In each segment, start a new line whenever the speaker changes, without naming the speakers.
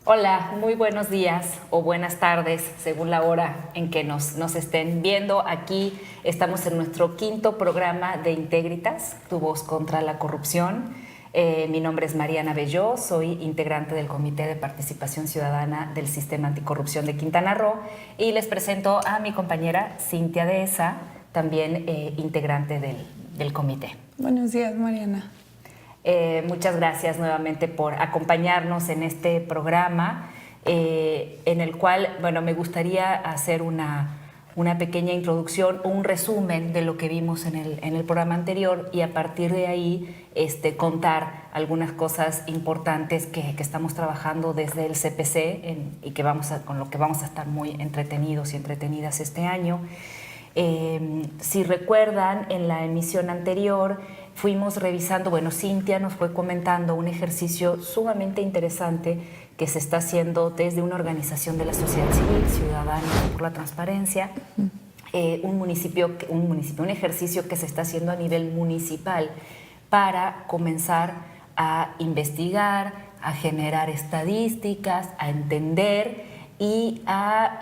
Hola, muy buenos días o buenas tardes, según la hora en que nos estén viendo. Aquí estamos en nuestro quinto programa de Integritas, Tu Voz contra la Corrupción. Mi nombre es Mariana Belló, soy integrante del Comité de Participación Ciudadana del Sistema Anticorrupción de Quintana Roo y les presento a mi compañera Cintia Dehesa, también integrante del comité.
Buenos días, Mariana.
Muchas gracias nuevamente por acompañarnos en este programa, en el cual, bueno, me gustaría hacer una pequeña introducción o un resumen de lo que vimos en el programa anterior y a partir de ahí contar algunas cosas importantes que estamos trabajando desde el CPC y con lo que vamos a estar muy entretenidos y entretenidas este año. Si recuerdan, en la emisión anterior fuimos revisando, bueno, Cintia nos fue comentando un ejercicio sumamente interesante que se está haciendo desde una organización de la sociedad civil, Ciudadanos por la Transparencia, un ejercicio que se está haciendo a nivel municipal para comenzar a investigar, a generar estadísticas, a entender y a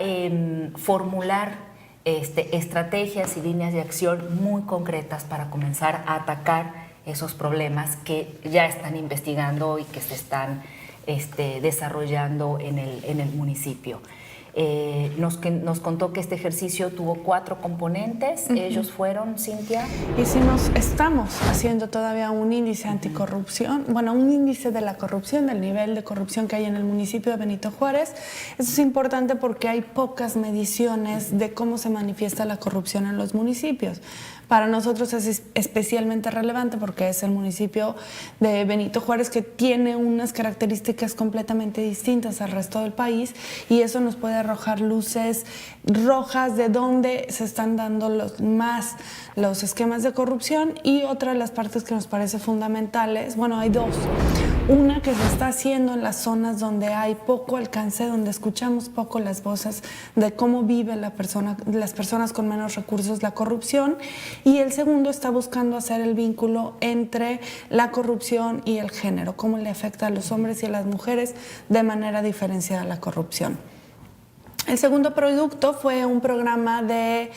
formular estrategias y líneas de acción muy concretas para comenzar a atacar esos problemas que ya están investigando y que se están desarrollando en el municipio. Nos contó que este ejercicio tuvo 4 componentes. Ellos fueron, Cintia.
Estamos haciendo todavía un índice anticorrupción, bueno, un índice de la corrupción, del nivel de corrupción que hay en el municipio de Benito Juárez. Eso es importante porque hay pocas mediciones de cómo se manifiesta la corrupción en los municipios. Para nosotros es especialmente relevante porque es el municipio de Benito Juárez que tiene unas características completamente distintas al resto del país y eso nos puede arrojar luces rojas de dónde se están dando los esquemas de corrupción. Y otra de las partes que nos parece fundamentales, bueno, hay 2. Una que se está haciendo en las zonas donde hay poco alcance, donde escuchamos poco las voces de cómo vive las personas con menos recursos la corrupción. Y el segundo está buscando hacer el vínculo entre la corrupción y el género, cómo le afecta a los hombres y a las mujeres de manera diferenciada la corrupción. El segundo producto fue un programa de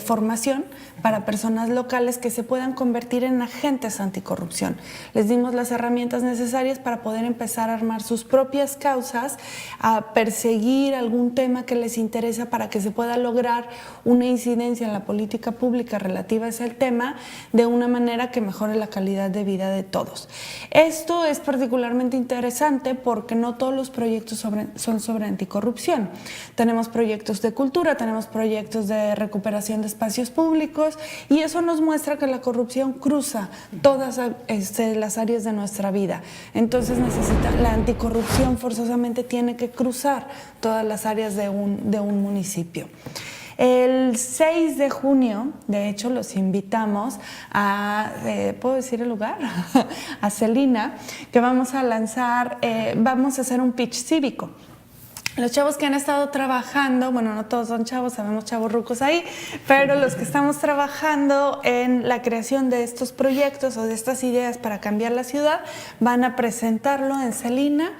formación para personas locales que se puedan convertir en agentes anticorrupción. Les dimos las herramientas necesarias para poder empezar a armar sus propias causas, a perseguir algún tema que les interesa para que se pueda lograr una incidencia en la política pública relativa a ese tema de una manera que mejore la calidad de vida de todos. Esto es particularmente interesante porque no todos los proyectos son sobre anticorrupción. Tenemos proyectos de cultura, tenemos proyectos de recuperación de espacios públicos y eso nos muestra que la corrupción cruza todas las áreas de nuestra vida. Entonces la anticorrupción forzosamente tiene que cruzar todas las áreas de un municipio. El 6 de junio, de hecho, los invitamos a, ¿puedo decir el lugar? A Celina, que vamos a hacer un pitch cívico. Los chavos que han estado trabajando, bueno, no todos son chavos, sabemos chavos rucos ahí, pero los que estamos trabajando en la creación de estos proyectos o de estas ideas para cambiar la ciudad, van a presentarlo en Celina.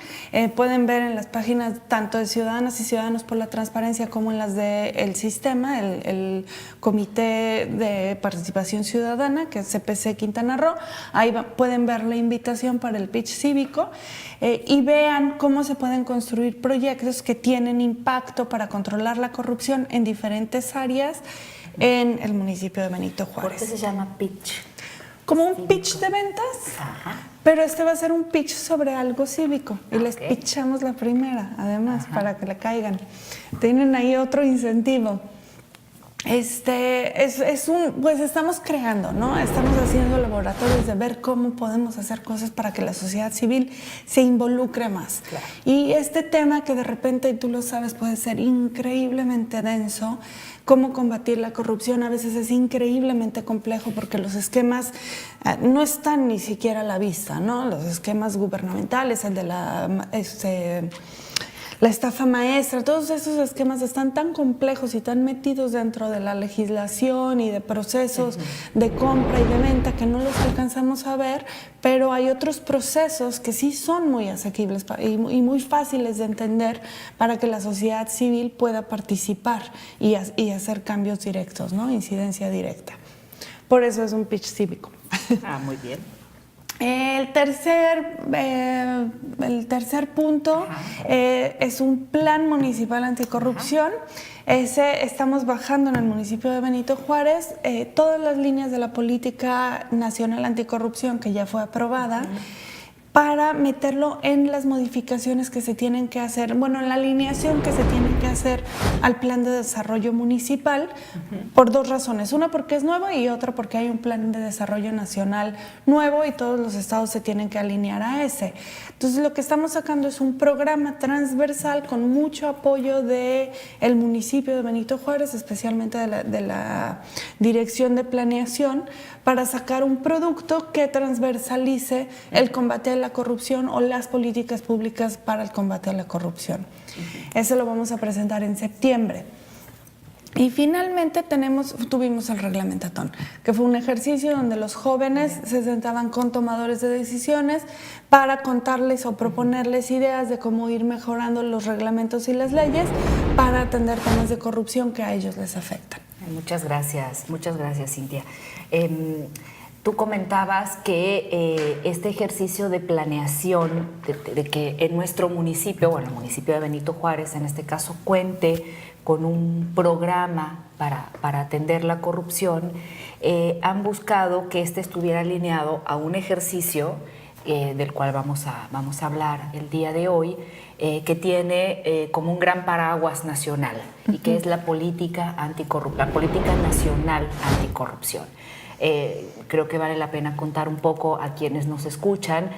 Pueden ver en las páginas tanto de Ciudadanas y Ciudadanos por la Transparencia como en las del sistema, el Comité de Participación Ciudadana, que es CPC Quintana Roo. Ahí pueden ver la invitación para el pitch cívico y vean cómo se pueden construir proyectos que tienen impacto para controlar la corrupción en diferentes áreas en el municipio de Benito Juárez.
¿Por qué se llama pitch?
Como un pitch de ventas. Ajá. Pero va a ser un pitch sobre algo cívico y les pitchamos la primera, además, para que le caigan. Tienen ahí otro incentivo. Pues estamos creando, ¿no? Estamos haciendo laboratorios de ver cómo podemos hacer cosas para que la sociedad civil se involucre más. Claro. Y este tema que de repente, y tú lo sabes, puede ser increíblemente denso, cómo combatir la corrupción a veces es increíblemente complejo porque los esquemas no están ni siquiera a la vista, ¿no? Los esquemas gubernamentales, el de la la estafa maestra, todos esos esquemas están tan complejos y tan metidos dentro de la legislación y de procesos de compra y de venta que no los alcanzamos a ver, pero hay otros procesos que sí son muy asequibles y muy fáciles de entender para que la sociedad civil pueda participar y hacer cambios directos, ¿no? Incidencia directa. Por eso es un pitch cívico.
Ah, muy bien.
El tercer punto es un plan municipal anticorrupción. Estamos bajando en el municipio de Benito Juárez todas las líneas de la política nacional anticorrupción que ya fue aprobada, para meterlo en las modificaciones que se tienen que hacer, bueno, en la alineación que se tiene que hacer al plan de desarrollo municipal, por dos razones. Una, porque es nuevo, y otra, porque hay un plan de desarrollo nacional nuevo y todos los estados se tienen que alinear a ese. Entonces, lo que estamos sacando es un programa transversal con mucho apoyo del municipio de Benito Juárez, especialmente de la Dirección de Planeación, para sacar un producto que transversalice el combate a la corrupción o las políticas públicas para el combate a la corrupción. Eso lo vamos a presentar en septiembre. Y finalmente tuvimos el reglamentatón, que fue un ejercicio donde los jóvenes se sentaban con tomadores de decisiones para contarles o proponerles ideas de cómo ir mejorando los reglamentos y las leyes para atender temas de corrupción que a ellos les afectan.
Muchas gracias, Cintia. Tú comentabas que este ejercicio de planeación, de que en nuestro municipio, bueno, el municipio de Benito Juárez en este caso, cuente con un programa para atender la corrupción, han buscado que este estuviera alineado a un ejercicio del cual vamos a hablar el día de hoy, que tiene como un gran paraguas nacional y que es la política nacional anticorrupción. Creo que vale la pena contar un poco a quienes nos escuchan.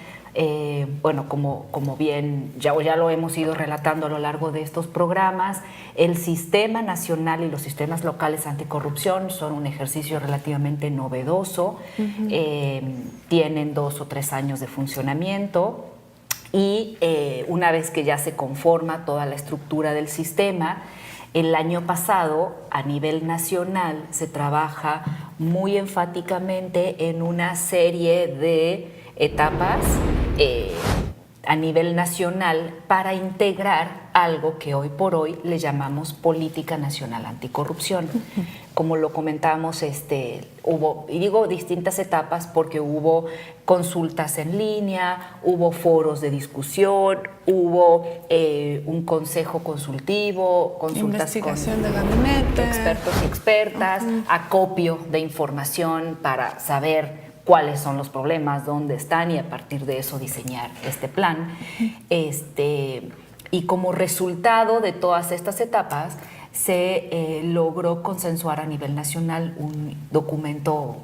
Bueno, como bien ya lo hemos ido relatando a lo largo de estos programas, el sistema nacional y los sistemas locales anticorrupción son un ejercicio relativamente novedoso. Tienen 2 o 3 años de funcionamiento y una vez que ya se conforma toda la estructura del sistema, el año pasado, a nivel nacional, se trabaja muy enfáticamente en una serie de etapas a nivel nacional para integrar algo que hoy por hoy le llamamos Política Nacional Anticorrupción. Como lo comentamos, hubo, y digo distintas etapas porque hubo consultas en línea, hubo foros de discusión, hubo un consejo consultivo, consultas
investigación de gabinete,
expertos y expertas, acopio de información para saber cuáles son los problemas, dónde están y a partir de eso diseñar este plan. Y como resultado de todas estas etapas se logró consensuar a nivel nacional un documento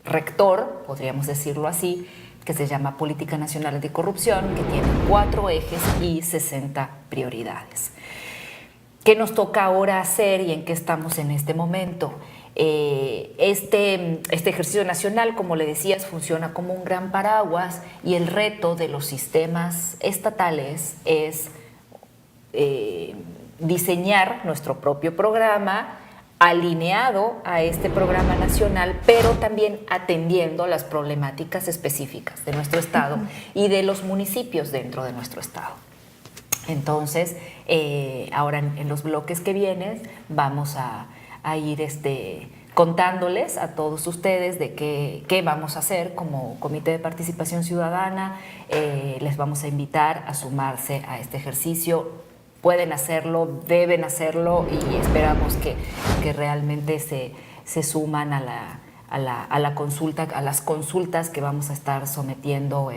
rector, podríamos decirlo así, que se llama Política Nacional Anticorrupción, que tiene 4 ejes y 60 prioridades. ¿Qué nos toca ahora hacer y en qué estamos en este momento? Este ejercicio nacional, como le decías, funciona como un gran paraguas y el reto de los sistemas estatales es diseñar nuestro propio programa alineado a este programa nacional, pero también atendiendo las problemáticas específicas de nuestro estado y de los municipios dentro de nuestro estado. Entonces, ahora en los bloques que vienen vamos a ir contándoles a todos ustedes de qué vamos a hacer como Comité de Participación Ciudadana. Les vamos a invitar a sumarse a este ejercicio. Pueden hacerlo, deben hacerlo y esperamos que realmente se suman a la consulta, a las consultas que vamos a estar sometiendo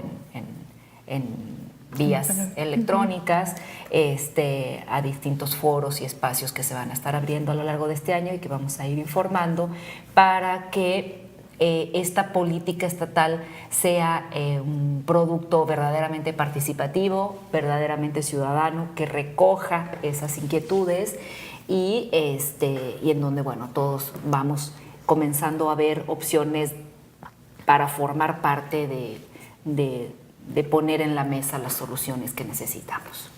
en vías electrónicas, a distintos foros y espacios que se van a estar abriendo a lo largo de este año y que vamos a ir informando para que esta política estatal sea un producto verdaderamente participativo, verdaderamente ciudadano, que recoja esas inquietudes y en donde, bueno, todos vamos comenzando a ver opciones para formar parte de poner en la mesa las soluciones que necesitamos.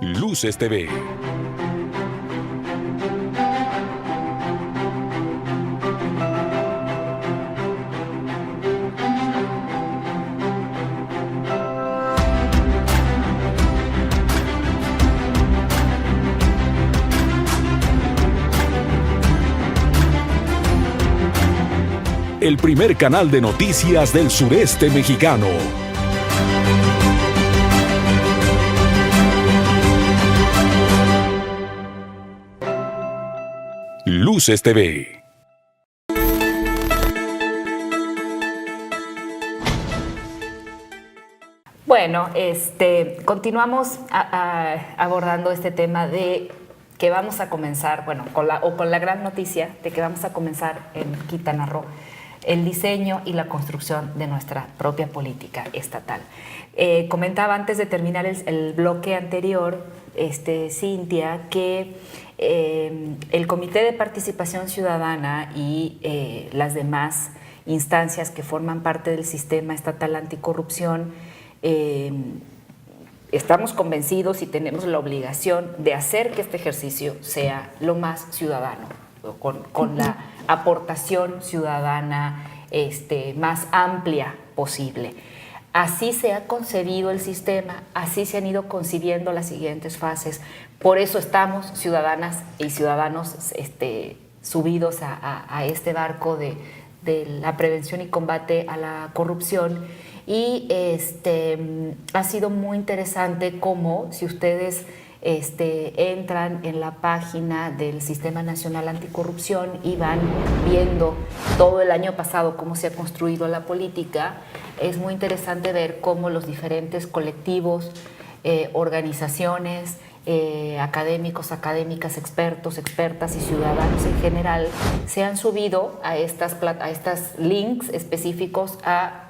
Luces TV. El primer canal de noticias del sureste mexicano. Luces TV.
Bueno, continuamos abordando este tema de que vamos a comenzar, bueno, con la gran noticia de que vamos a comenzar en Quintana Roo el diseño y la construcción de nuestra propia política estatal. Comentaba antes de terminar el bloque anterior, Cintia, que el Comité de Participación Ciudadana y las demás instancias que forman parte del sistema estatal anticorrupción estamos convencidos y tenemos la obligación de hacer que este ejercicio sea lo más ciudadano, con la aportación ciudadana más amplia posible. Así se ha concebido el sistema, así se han ido concibiendo las siguientes fases. Por eso estamos ciudadanas y ciudadanos subidos a este barco de la prevención y combate a la corrupción. Y ha sido muy interesante cómo, si ustedes entran en la página del Sistema Nacional Anticorrupción y van viendo todo el año pasado cómo se ha construido la política, es muy interesante ver cómo los diferentes colectivos, organizaciones, académicos, académicas, expertos, expertas y ciudadanos en general se han subido a estas links específicos a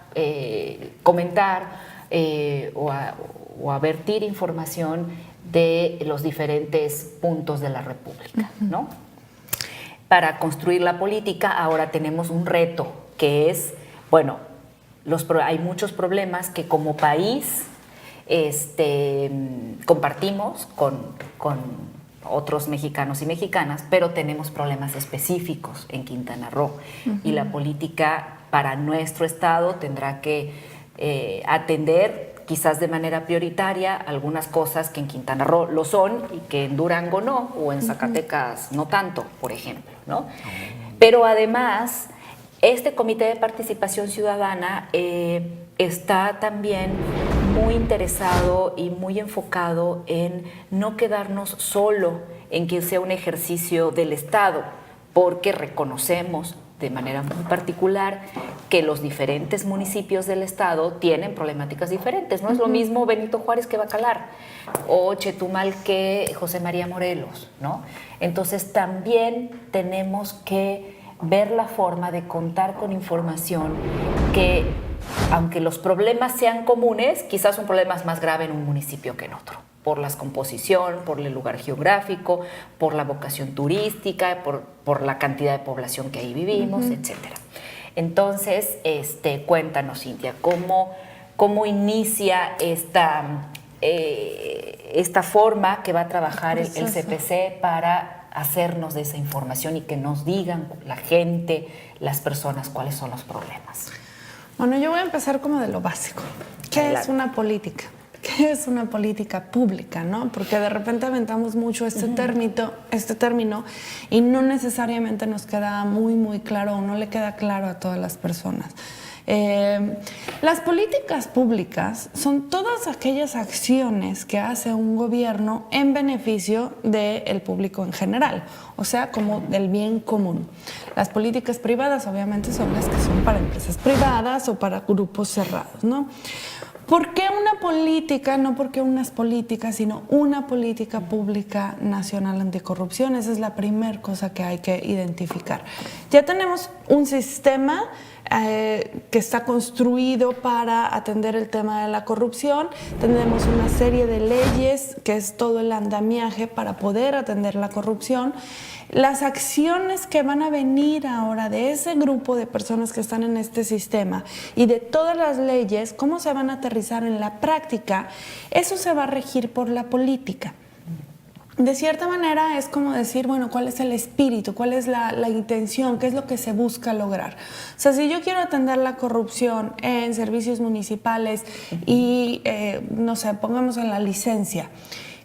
comentar o a vertir información de los diferentes puntos de la República, ¿no? Para construir la política ahora tenemos un reto que es, bueno, hay muchos problemas que como país compartimos con otros mexicanos y mexicanas, pero tenemos problemas específicos en Quintana Roo. Y la política para nuestro estado tendrá que atender quizás de manera prioritaria algunas cosas que en Quintana Roo lo son y que en Durango no, o en Zacatecas no tanto, por ejemplo, ¿no? Pero además, este Comité de Participación Ciudadana está también muy interesado y muy enfocado en no quedarnos solo en que sea un ejercicio del Estado, porque reconocemos de manera muy particular que los diferentes municipios del estado tienen problemáticas diferentes. No es lo mismo Benito Juárez que Bacalar o Chetumal que José María Morelos, ¿no? Entonces también tenemos que ver la forma de contar con información que, aunque los problemas sean comunes, quizás un problema es más grave en un municipio que en otro, por la composición, por el lugar geográfico, por la vocación turística, por la cantidad de población que ahí vivimos, etcétera. Entonces, cuéntanos, Cintia, ¿cómo inicia esta forma que va a trabajar el CPC para hacernos de esa información y que nos digan la gente, las personas, cuáles son los problemas?
Bueno, yo voy a empezar como de lo básico. ¿Qué es una política? ¿Qué es una política pública, no? Porque de repente aventamos mucho este término y no necesariamente nos queda muy claro o no le queda claro a todas las personas. Las políticas públicas son todas aquellas acciones que hace un gobierno en beneficio del público en general, o sea, como del bien común. Las políticas privadas obviamente son las que son para empresas privadas o para grupos cerrados, ¿no? ¿Por qué una política? No porque unas políticas, sino una política pública nacional anticorrupción. Esa es la primera cosa que hay que identificar. Ya tenemos un sistema que está construido para atender el tema de la corrupción. Tenemos una serie de leyes que es todo el andamiaje para poder atender la corrupción. Las acciones que van a venir ahora de ese grupo de personas que están en este sistema y de todas las leyes, cómo se van a aterrizar en la práctica, eso se va a regir por la política. de cierta manera es como decir, bueno, ¿cuál es el espíritu? ¿Cuál es la intención? ¿Qué es lo que se busca lograr? O sea, si yo quiero atender la corrupción en servicios municipales y, no sé, pongamos en la licencia,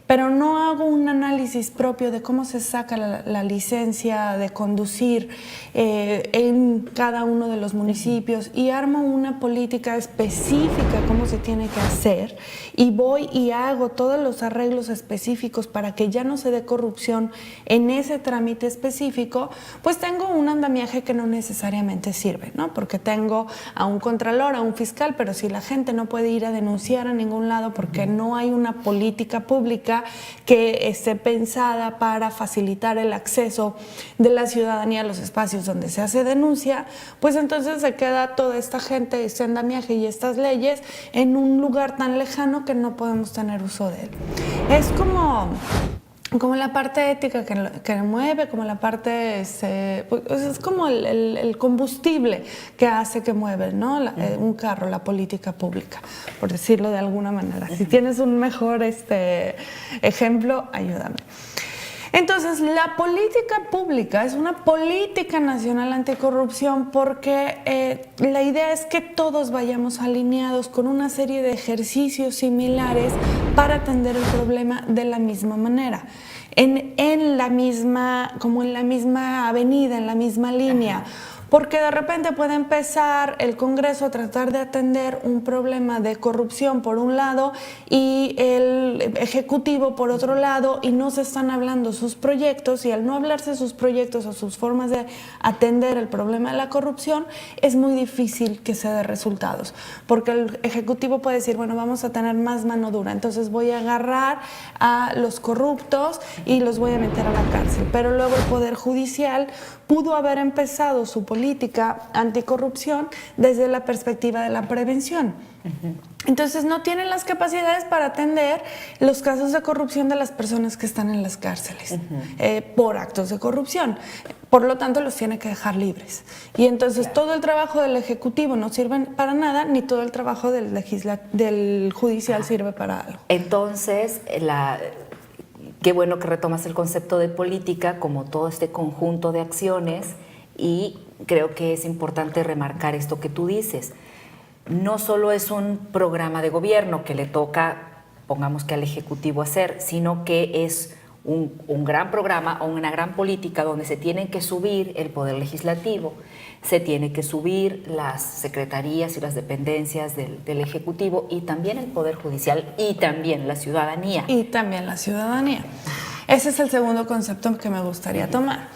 pero no hago un análisis propio de cómo se saca la licencia de conducir en cada uno de los municipios y armo una política específica cómo se tiene que hacer y voy y hago todos los arreglos específicos para que ya no se dé corrupción en ese trámite específico, pues tengo un andamiaje que no necesariamente sirve, ¿no? Porque tengo a un contralor, a un fiscal, pero si la gente no puede ir a denunciar a ningún lado porque no hay una política pública que esté pensada para facilitar el acceso de la ciudadanía a los espacios donde se hace denuncia, pues entonces se queda toda esta gente, este andamiaje y estas leyes en un lugar tan lejano que no podemos tener uso de él. Es como la parte ética que mueve, como la parte, pues es como el combustible que hace que mueve, ¿no? Un carro, la política pública, por decirlo de alguna manera. Si tienes un mejor ejemplo, ayúdame. Entonces, la política pública es una política nacional anticorrupción porque la idea es que todos vayamos alineados con una serie de ejercicios similares para atender el problema de la misma manera. En la misma avenida, en la misma línea. Porque de repente puede empezar el Congreso a tratar de atender un problema de corrupción por un lado y el Ejecutivo por otro lado y no se están hablando sus proyectos y al no hablarse sus proyectos o sus formas de atender el problema de la corrupción es muy difícil que se dé resultados. Porque el Ejecutivo puede decir, bueno, vamos a tener más mano dura, entonces voy a agarrar a los corruptos y los voy a meter a la cárcel. Pero luego el Poder Judicial pudo haber empezado su política anticorrupción desde la perspectiva de la prevención. Entonces no tienen las capacidades para atender los casos de corrupción de las personas que están en las cárceles por actos de corrupción. Por lo tanto, los tiene que dejar libres. Y entonces todo el trabajo del Ejecutivo no sirve para nada, ni todo el trabajo del Judicial sirve para algo.
Entonces, qué bueno que retomas el concepto de política como todo este conjunto de acciones y creo que es importante remarcar esto que tú dices. No solo es un programa de gobierno que le toca, pongamos que al Ejecutivo hacer, sino que es un gran programa o una gran política donde se tienen que subir el Poder Legislativo, se tiene que subir las secretarías y las dependencias del Ejecutivo y también el Poder Judicial y también la ciudadanía.
Y también la ciudadanía. Ese es el segundo concepto que me gustaría tomar,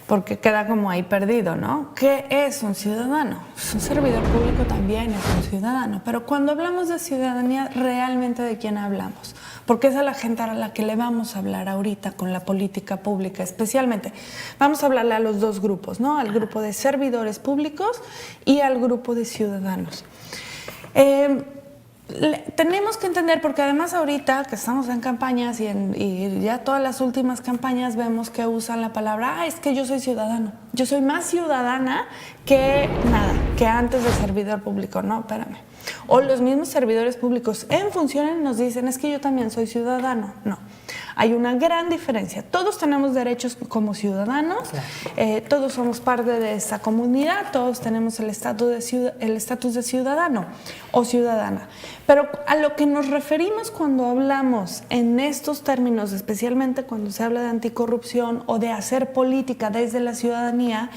porque queda como ahí perdido, ¿no? ¿Qué es un ciudadano? Un servidor público también es un ciudadano, pero cuando hablamos de ciudadanía, ¿realmente de quién hablamos? Porque es a la gente a la que le vamos a hablar ahorita con la política pública, especialmente. Vamos a hablarle a los dos grupos, ¿no? Al grupo de servidores públicos y al grupo de ciudadanos. Tenemos que entender, porque además ahorita que estamos en campañas y ya todas las últimas campañas vemos que usan la palabra, es que yo soy ciudadano, yo soy más ciudadana que nada, que antes de servidor público. No, espérame. O los mismos servidores públicos en funciones nos dicen, es que yo también soy ciudadano. No, hay una gran diferencia. Todos tenemos derechos como ciudadanos, todos somos parte de esa comunidad, todos tenemos el estatus de ciudadano o ciudadana. Pero a lo que nos referimos cuando hablamos en estos términos, especialmente cuando se habla de anticorrupción o de hacer política desde la ciudadanía,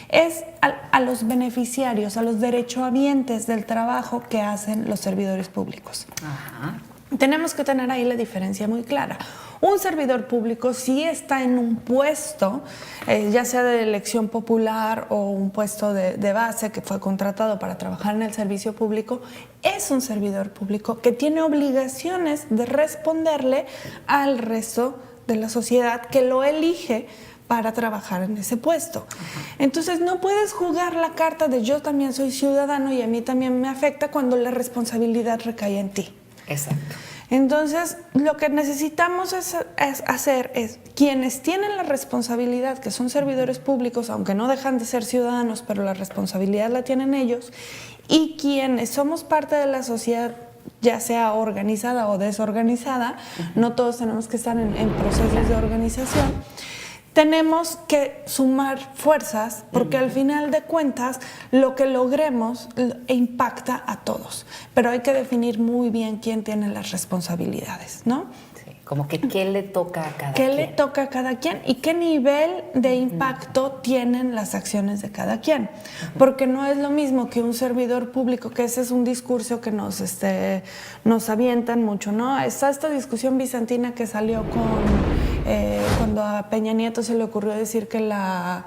es a los beneficiarios, a los derechohabientes del trabajo que hacen los servidores públicos. Ajá. Tenemos que tener ahí la diferencia muy clara. Un servidor público, si está en un puesto, ya sea de elección popular o un puesto de base que fue contratado para trabajar en el servicio público, es un servidor público que tiene obligaciones de responderle al resto de la sociedad que lo elige para trabajar en ese puesto. Entonces no puedes jugar la carta de yo también soy ciudadano y a mí también me afecta cuando la responsabilidad recae en ti.
Exacto.
Entonces, lo que necesitamos hacer es, quienes tienen la responsabilidad, que son servidores públicos, aunque no dejan de ser ciudadanos, pero la responsabilidad la tienen ellos, y quienes somos parte de la sociedad ya sea organizada o desorganizada, no todos tenemos que estar en procesos de organización. Tenemos que sumar fuerzas porque al final de cuentas lo que logremos impacta a todos, pero hay que definir muy bien quién tiene las responsabilidades, ¿no?
Como que qué le toca a cada
quien.
quien.
¿Qué le toca a cada quien y qué nivel de impacto tienen las acciones de cada quien? Porque no es lo mismo que un servidor público, que ese es un discurso que nos avientan mucho, ¿no? Está esta discusión bizantina que salió cuando a Peña Nieto se le ocurrió decir que la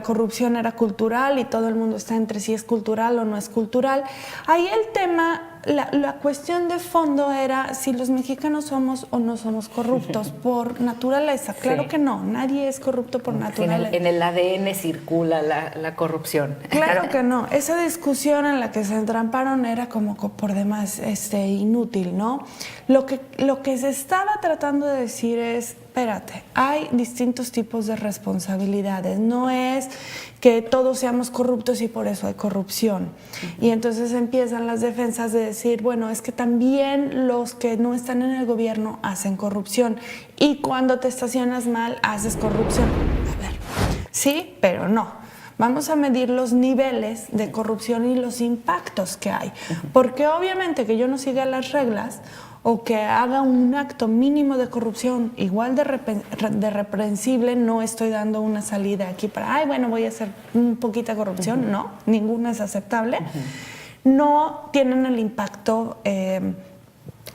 corrupción era cultural y todo el mundo está entre si es cultural o no es cultural. Ahí el tema, la cuestión de fondo era si los mexicanos somos o no somos corruptos por naturaleza. Claro que no, nadie es corrupto por naturaleza.
En el ADN circula la corrupción.
Claro que no. Esa discusión en la que se entramparon era como por demás inútil, ¿no? Lo que se estaba tratando de decir es, espérate, hay distintos tipos de responsabilidades. No es que todos seamos corruptos y por eso hay corrupción. Y entonces empiezan las defensas de decir, bueno, es que también los que no están en el gobierno hacen corrupción. Y cuando te estacionas mal, haces corrupción. A ver, sí, pero no. Vamos a medir los niveles de corrupción y los impactos que hay. Porque obviamente que yo no siga las reglas o que haga un acto mínimo de corrupción igual de reprensible, no estoy dando una salida aquí para, ay, bueno, voy a hacer un poquita corrupción. No, ninguna es aceptable. No tienen el impacto,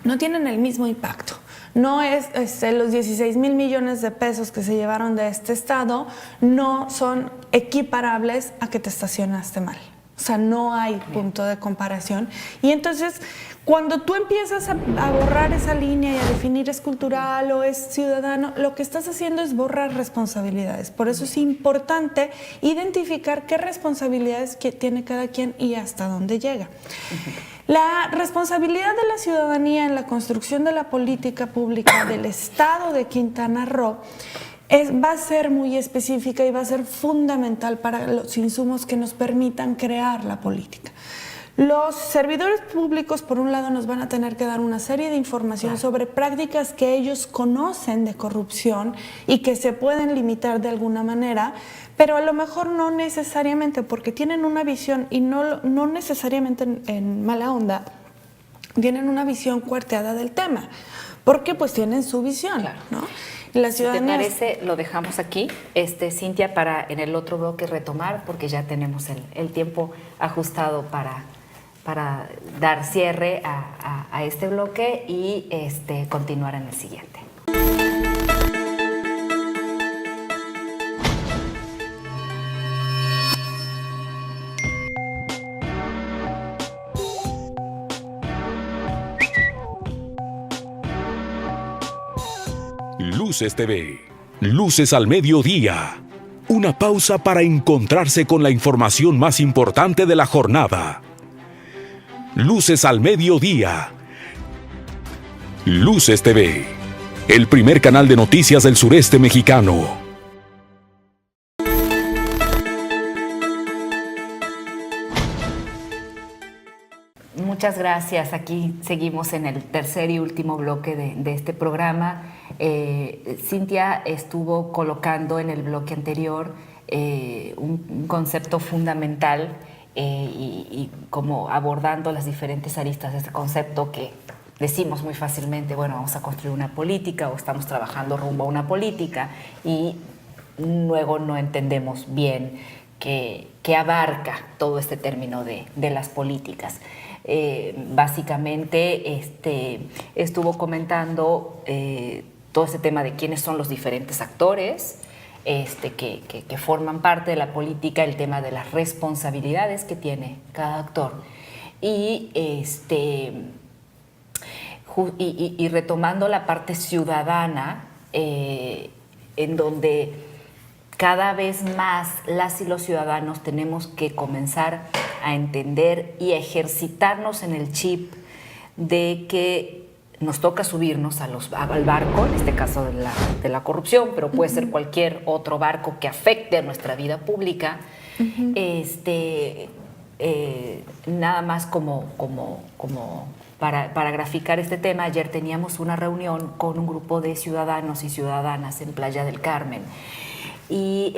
no tienen el mismo impacto. No es los 16,000 millones de pesos que se llevaron de este estado no son equiparables a que te estacionaste mal. O sea, no hay punto de comparación. Y entonces, cuando tú empiezas a borrar esa línea y a definir es cultural o es ciudadano, lo que estás haciendo es borrar responsabilidades. Por eso es importante identificar qué responsabilidades tiene cada quien y hasta dónde llega. La responsabilidad de la ciudadanía en la construcción de la política pública del Estado de Quintana Roo va a ser muy específica y va a ser fundamental para los insumos que nos permitan crear la política. Los servidores públicos, por un lado, nos van a tener que dar una serie de información sobre prácticas que ellos conocen de corrupción y que se pueden limitar de alguna manera, pero a lo mejor no necesariamente, porque tienen una visión, y no necesariamente en mala onda, tienen una visión cuarteada del tema, porque pues tienen su visión, ¿no? La ciudadanía...
Si te parece, lo dejamos aquí, Cintia, para en el otro bloque retomar, porque ya tenemos el tiempo ajustado para dar cierre a este bloque y continuar en el siguiente.
Luces TV. Luces al mediodía. Una pausa para encontrarse con la información más importante de la jornada. Luces al mediodía. Luces TV. El primer canal de noticias del sureste mexicano.
Muchas gracias. Aquí seguimos en el tercer y último bloque de este programa. Cintia estuvo colocando en el bloque anterior un concepto fundamental y como abordando las diferentes aristas de este concepto que decimos muy fácilmente, bueno, vamos a construir una política o estamos trabajando rumbo a una política y luego no entendemos bien qué abarca todo este término de las políticas. Básicamente estuvo comentando todo este tema de quiénes son los diferentes actores que forman parte de la política, el tema de las responsabilidades que tiene cada actor y retomando la parte ciudadana en donde cada vez más las y los ciudadanos tenemos que comenzar a entender y a ejercitarnos en el chip de que nos toca subirnos al barco, en este caso de la corrupción, pero puede ser cualquier otro barco que afecte a nuestra vida pública, nada más como para graficar este tema, ayer teníamos una reunión con un grupo de ciudadanos y ciudadanas en Playa del Carmen. Y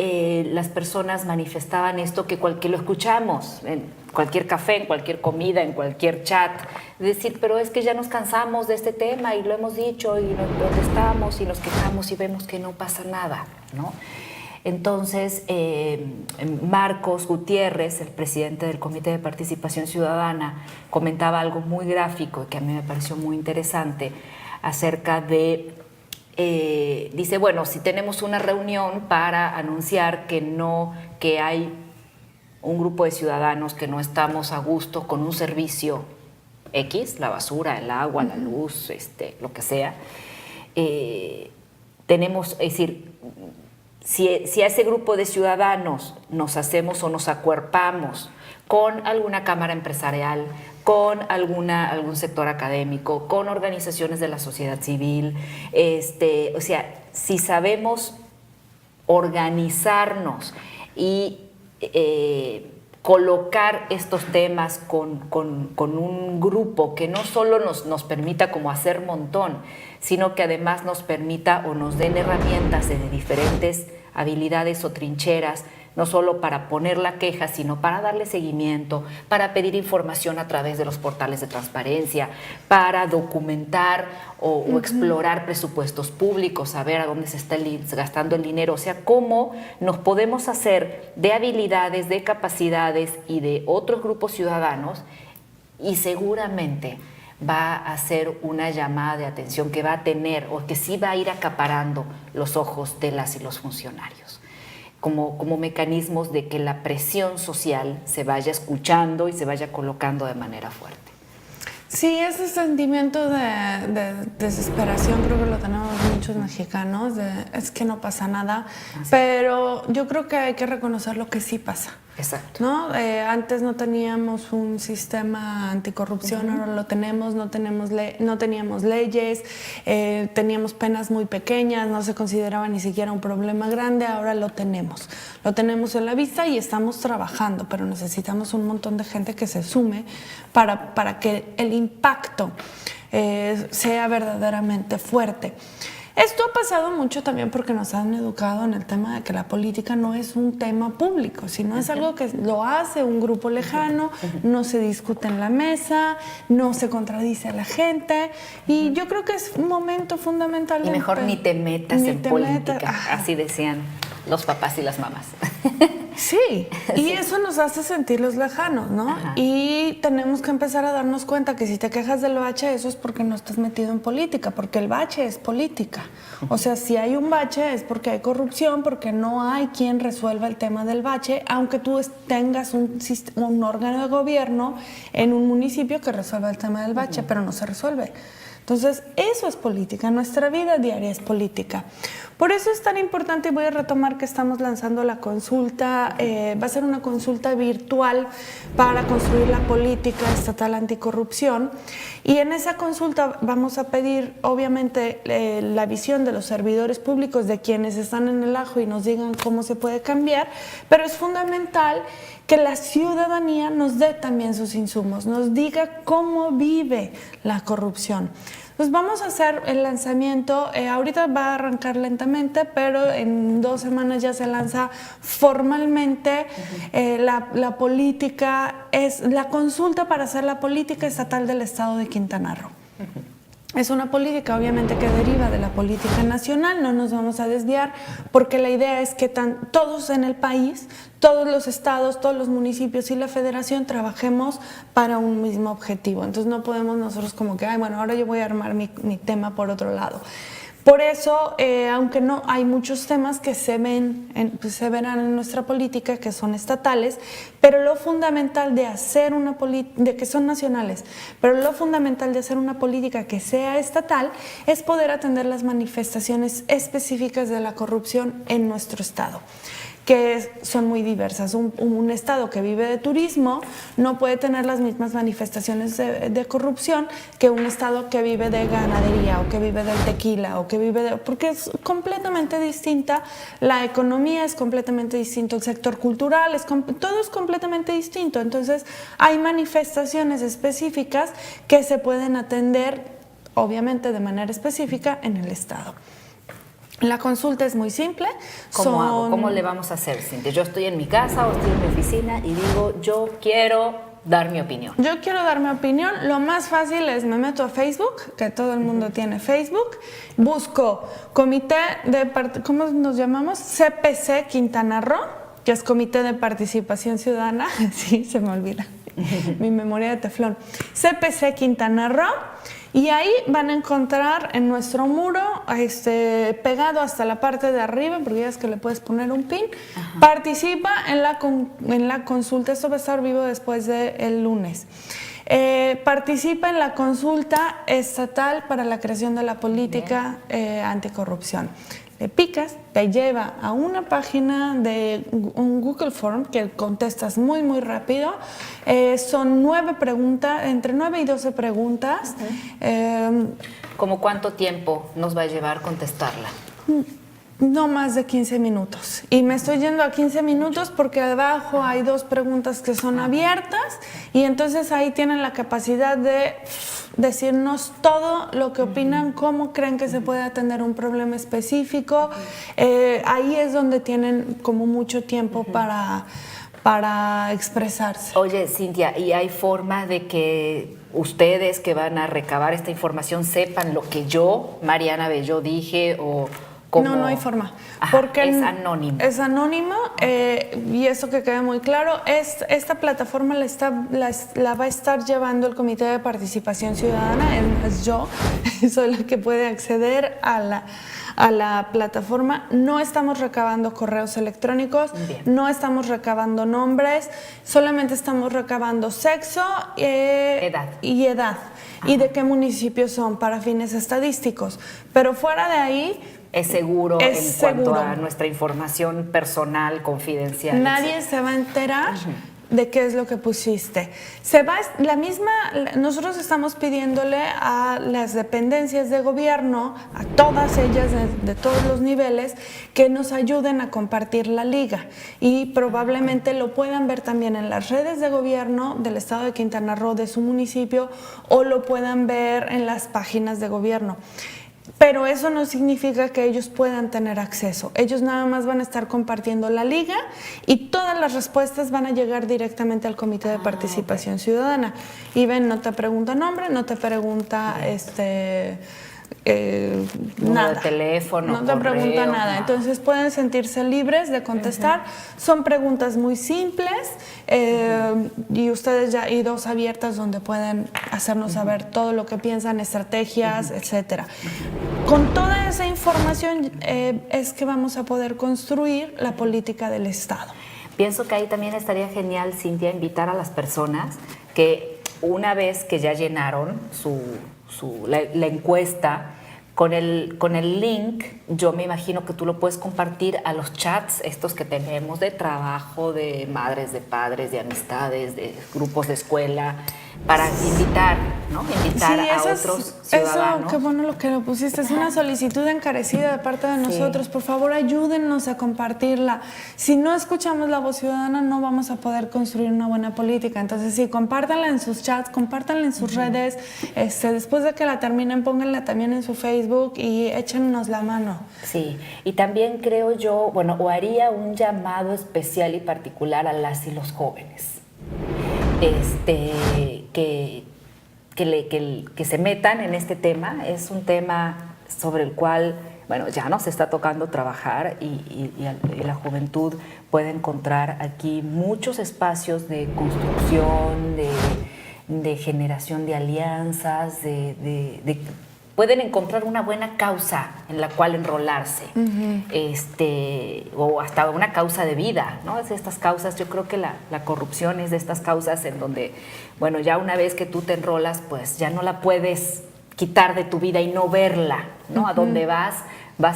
las personas manifestaban esto que lo escuchamos en cualquier café, en cualquier comida, en cualquier chat, decir, pero es que ya nos cansamos de este tema y lo hemos dicho y nos protestamos y nos quejamos y vemos que no pasa nada, ¿no? Entonces, Marcos Gutiérrez, el presidente del Comité de Participación Ciudadana, comentaba algo muy gráfico que a mí me pareció muy interesante acerca de dice, bueno, si tenemos una reunión para anunciar que hay un grupo de ciudadanos que no estamos a gusto con un servicio X, la basura, el agua, la luz, lo que sea, tenemos, es decir, si a ese grupo de ciudadanos nos hacemos o nos acuerpamos con alguna cámara empresarial, con algún sector académico, con organizaciones de la sociedad civil, o sea, si sabemos organizarnos y colocar estos temas con un grupo que no solo nos permita como hacer montón, sino que además nos permita o nos den herramientas de diferentes habilidades o trincheras, no solo para poner la queja, sino para darle seguimiento, para pedir información a través de los portales de transparencia, para documentar o explorar presupuestos públicos, saber a dónde se está gastando el dinero, o sea, cómo nos podemos hacer de habilidades, de capacidades y de otros grupos ciudadanos, y seguramente va a ser una llamada de atención que va a tener o que sí va a ir acaparando los ojos de las y los funcionarios. Como mecanismos de que la presión social se vaya escuchando y se vaya colocando de manera fuerte.
Sí, ese sentimiento de desesperación creo que lo tenemos muchos mexicanos, es que no pasa nada, pero yo creo que hay que reconocer lo que sí pasa.
Exacto.
¿No? Antes no teníamos un sistema anticorrupción, ahora lo tenemos, no teníamos leyes, teníamos penas muy pequeñas, no se consideraba ni siquiera un problema grande, ahora lo tenemos en la vista y estamos trabajando, pero necesitamos un montón de gente que se sume para que el impacto sea verdaderamente fuerte. Esto ha pasado mucho también porque nos han educado en el tema de que la política no es un tema público, sino es algo que lo hace un grupo lejano, no se discute en la mesa, no se contradice a la gente, y yo creo que es un momento fundamental.
Y mejor ni te metas en política, así decían los papás y las mamás.
Sí, y eso nos hace sentirlos lejanos, ¿no? Ajá. Y tenemos que empezar a darnos cuenta que si te quejas del bache, eso es porque no estás metido en política, porque el bache es política. O sea, si hay un bache es porque hay corrupción, porque no hay quien resuelva el tema del bache, aunque tú tengas un órgano de gobierno en un municipio que resuelva el tema del bache, pero no se resuelve. Entonces, eso es política, nuestra vida diaria es política. Por eso es tan importante, y voy a retomar que estamos lanzando la consulta, va a ser una consulta virtual para construir la política estatal anticorrupción, y en esa consulta vamos a pedir, obviamente, la visión de los servidores públicos, de quienes están en el ajo y nos digan cómo se puede cambiar, pero es fundamental que la ciudadanía nos dé también sus insumos, nos diga cómo vive la corrupción. Pues vamos a hacer el lanzamiento, ahorita va a arrancar lentamente, pero en 2 semanas ya se lanza formalmente la política, es la consulta para hacer la política estatal del estado de Quintana Roo. Es una política obviamente que deriva de la política nacional, no nos vamos a desviar, porque la idea es que todos en el país, todos los estados, todos los municipios y la federación trabajemos para un mismo objetivo. Entonces no podemos nosotros como que, bueno, ahora yo voy a armar mi tema por otro lado. Por eso, aunque no hay muchos temas que se verán en nuestra política, que son estatales, pero lo fundamental de hacer que son nacionales, pero lo fundamental de hacer una política que sea estatal es poder atender las manifestaciones específicas de la corrupción en nuestro estado. que son muy diversas. Un estado que vive de turismo no puede tener las mismas manifestaciones de corrupción que un estado que vive de ganadería o que vive del tequila o que vive de... porque es completamente distinta, la economía es completamente distinto, el sector cultural, todo es completamente distinto. Entonces hay manifestaciones específicas que se pueden atender, obviamente de manera específica, en el estado. La consulta es muy simple.
¿Cómo le vamos a hacer, Cintia? Yo estoy en mi casa o estoy en mi oficina y digo, yo quiero dar mi opinión.
Yo quiero dar mi opinión. Lo más fácil es me meto a Facebook, que todo el mundo tiene Facebook. Busco Comité de... ¿Cómo nos llamamos? CPC Quintana Roo, que es Comité de Participación Ciudadana. Sí, se me olvida. Mi memoria de teflón. CPC Quintana Roo. Y ahí van a encontrar en nuestro muro, pegado hasta la parte de arriba, porque ya es que le puedes poner un pin. Ajá. Participa en la consulta. Esto va a estar vivo después del lunes. Participa en la consulta estatal para la creación de la política anticorrupción. Le picas, te lleva a una página de un Google Form que contestas muy, muy rápido. Son 9 preguntas, entre 9 y 12 preguntas.
¿Cómo cuánto tiempo nos va a llevar contestarla?
No más de 15 minutos. Y me estoy yendo a 15 minutos porque abajo hay 2 preguntas que son abiertas y entonces ahí tienen la capacidad de decirnos todo lo que opinan, cómo creen que se puede atender un problema específico. Ahí es donde tienen como mucho tiempo para expresarse.
Oye, Cintia, ¿y hay forma de que ustedes que van a recabar esta información sepan lo que yo, Mariana Bello, dije o... ¿Cómo?
No hay forma.
Ajá,
porque
es anónimo.
Es anónimo y eso que quede muy claro, esta plataforma la va a estar llevando el Comité de Participación Ciudadana, yo soy la que puede acceder a la plataforma. No estamos recabando correos electrónicos, no estamos recabando nombres, solamente estamos recabando sexo
edad.
Y edad. Ajá. Y de qué municipios son para fines estadísticos. Pero fuera de ahí...
Es seguro cuanto a nuestra información personal, confidencial.
Nadie se va a enterar de qué es lo que pusiste. Nosotros estamos pidiéndole a las dependencias de gobierno, a todas ellas de todos los niveles, que nos ayuden a compartir la liga y probablemente lo puedan ver también en las redes de gobierno del estado de Quintana Roo, de su municipio, o lo puedan ver en las páginas de gobierno. Pero eso no significa que ellos puedan tener acceso. Ellos nada más van a estar compartiendo la liga y todas las respuestas van a llegar directamente al Comité de Participación Ciudadana. Y ven, no te pregunta nombre, no te pregunta nada.
De teléfono,
no te pregunta nada. Entonces pueden sentirse libres de contestar. Son preguntas muy simples y ustedes ya hay 2 abiertas donde pueden hacernos saber todo lo que piensan, estrategias, etcétera. Con toda esa información es que vamos a poder construir la política del Estado.
Pienso que ahí también estaría genial, Cintia, invitar a las personas que una vez que ya llenaron la encuesta, con el link, yo me imagino que tú lo puedes compartir a los chats estos que tenemos de trabajo, de madres, de padres, de amistades, de grupos de escuela, para invitar, ¿no? Invitar a otros ciudadanos.
Eso, qué bueno lo que lo pusiste, es una solicitud encarecida de parte de nosotros. Sí. Por favor, ayúdennos a compartirla. Si no escuchamos la voz ciudadana, no vamos a poder construir una buena política. Entonces, sí, compártanla en sus chats, compártanla en sus redes. Después de que la terminen, pónganla también en su Facebook y échenos la mano.
Sí, y también creo yo, bueno, o haría un llamado especial y particular a las y los jóvenes. Que se metan en este tema. Es un tema sobre el cual, bueno, ya nos está tocando trabajar y la juventud puede encontrar aquí muchos espacios de construcción, de generación de alianzas, pueden encontrar una buena causa en la cual enrolarse, o hasta una causa de vida, ¿no? Es de estas causas, yo creo que la corrupción es de estas causas en donde, bueno, ya una vez que tú te enrolas, pues ya no la puedes quitar de tu vida y no verla, ¿no? A donde vas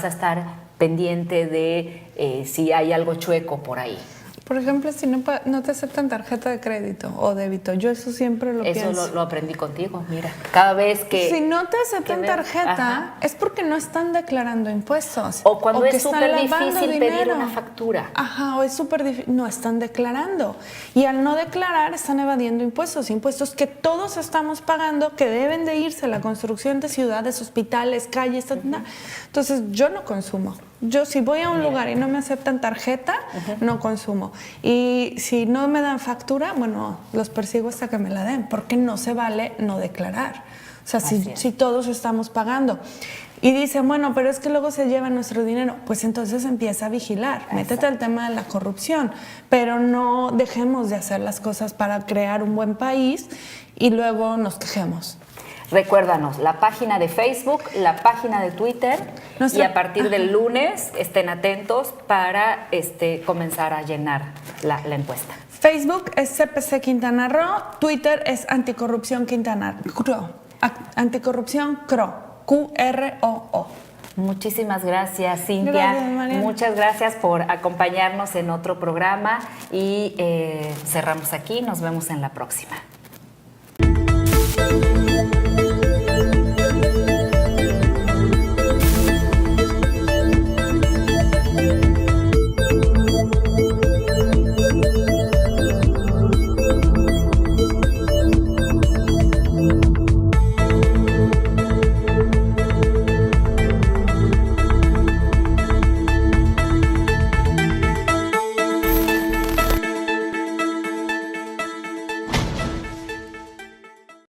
a estar pendiente de si hay algo chueco por ahí?
Por ejemplo, si no te aceptan tarjeta de crédito o débito, yo eso siempre lo pienso.
Eso lo aprendí contigo, mira. Cada vez que...
Si no te aceptan tarjeta,
ajá,
es porque no están declarando impuestos.
o cuando es
que están
súper
lavando
difícil pedir
dinero.
una factura.
Ajá, o es súper difícil. No están declarando. Y al no declarar, están evadiendo impuestos. Impuestos que todos estamos pagando, que deben de irse a la construcción de ciudades, hospitales, calles, Entonces, yo no consumo. Yo si voy a un lugar y no me aceptan tarjeta, no consumo. Y si no me dan factura, bueno, los persigo hasta que me la den, porque no se vale no declarar. O sea, si todos estamos pagando. Y dicen, bueno, pero es que luego se lleva nuestro dinero. Pues entonces empieza a vigilar. Exacto. Métete al tema de la corrupción. Pero no dejemos de hacer las cosas para crear un buen país y luego nos quejemos.
Recuérdanos, la página de Facebook, la página de Twitter, y a partir del lunes estén atentos para comenzar a llenar la encuesta.
Facebook es CPC Quintana Roo, Twitter es Anticorrupción Quintana Roo, Anticorrupción CRO, QROO.
Muchísimas gracias, Cintia.
Gracias, Mariana.
Muchas gracias por acompañarnos en otro programa y cerramos aquí. Nos vemos en la próxima.